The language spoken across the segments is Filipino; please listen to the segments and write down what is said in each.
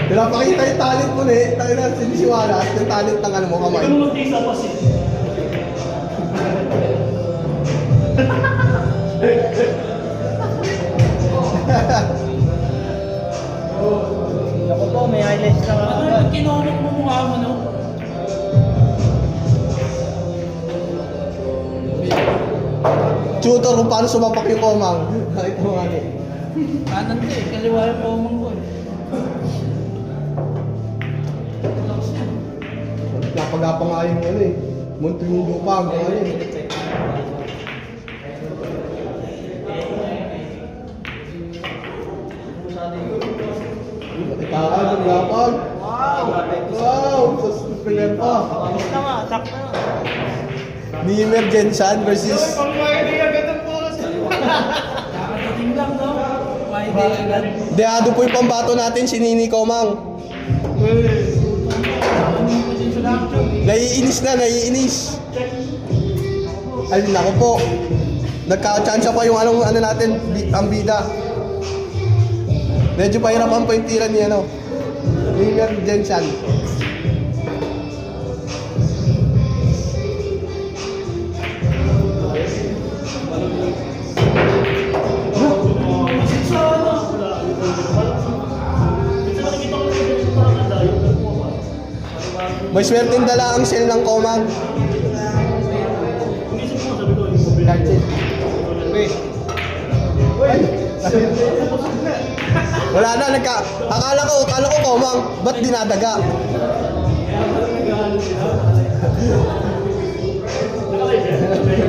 Pinapakita yung talent mo na eh. Tayo na sinisiwala at yung talent ng ano mo kamay. Ito mo mag-isa pa siya. Ako po, may highlights na ako. Ano, kinomit mo mukha mo, no? Tutor kung paano sumapak yung komang. Nakita mo nga eh. Kanan to eh, kaliwa yung pamang ko eh. Napagapang nga yung ano eh. Munto yung lupa ang ano eh. Matikaan ang lapag. Wow! Suspender pa. Tama, sakto na. Nimer Jensen versus Nakadating lang, no? Friday agad. Deado po yung pambato natin, si Nini Komang. Naiinis na, naiinis. Ay, nako po. Nagka-chance pa yung ano natin, ang bida. Medyo pahirapan pa yung tira ni ano. Nimer Jensen. May swerteng dala ang shell ng Komang. Wala na, akala ko Komang, ba't dinadaga?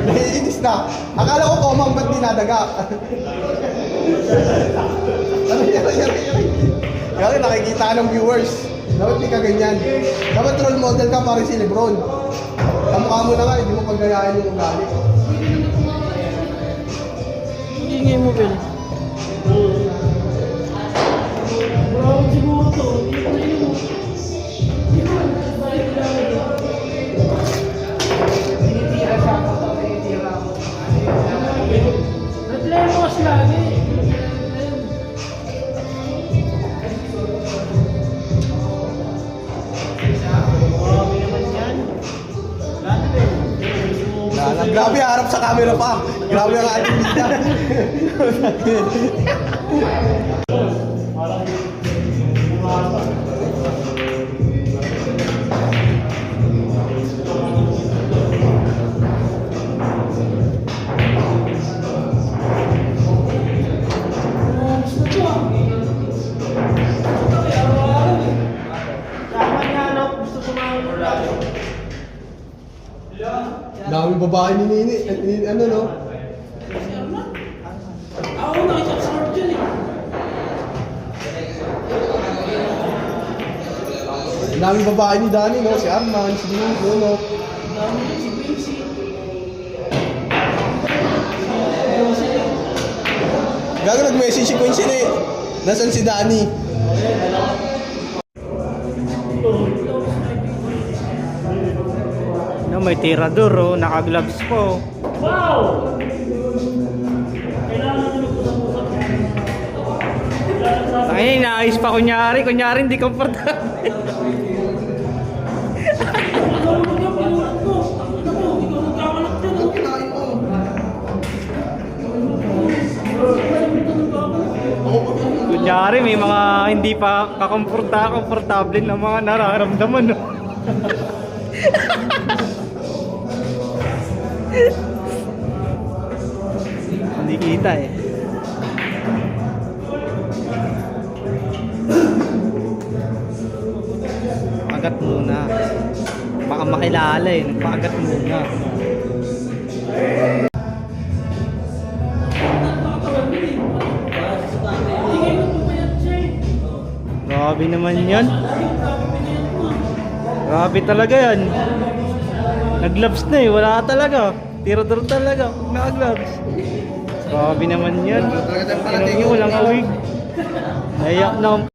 Naiinis na. Akala ko Komang, ba't dinadaga? Kaya nakikita ng viewers. Dapat di ka ganyan. Dapat role model ka para si Lebron. Kamukha mo na nga, hindi mo paggayahin yung ugali. Ingay mo, Bill. Bravo siguro to. Tinitira siya ako. Tinitira ako. Naglemos lagi. Grabe, harap sa camera pa. Grabe ang ating bida. Daming babae ni Nini. Ano no? Ako nakita-absorb dyan eh. Daming babae ni Danny no? Si Arman, si Dino, no? Dami yun, si Quincy. Gago nag-message si Quincy na eh. Nasaan si Danny? No, may tirador, oh. Naka-gloves po. Wow! Kailangan nyo nagpusap-pusap. Ay, naayos pa kunyari. Kunyari, hindi komportable. Ano mo yung pinulat ko? Ano mo? Ikaw nagkakalat dyan. Kunyari, may mga hindi pa kakomportable na mga nararamdaman, no? Hindi kita eh. Pagat muna. Baka makilala eh. Nagpagat muna. Grabe naman yan. Grabe talaga yan. Nag-gloves na eh. Wala talaga. Tirador talaga. Naka-gloves. Grabe naman yan. Tinong nyo, walang awig. Nayak na.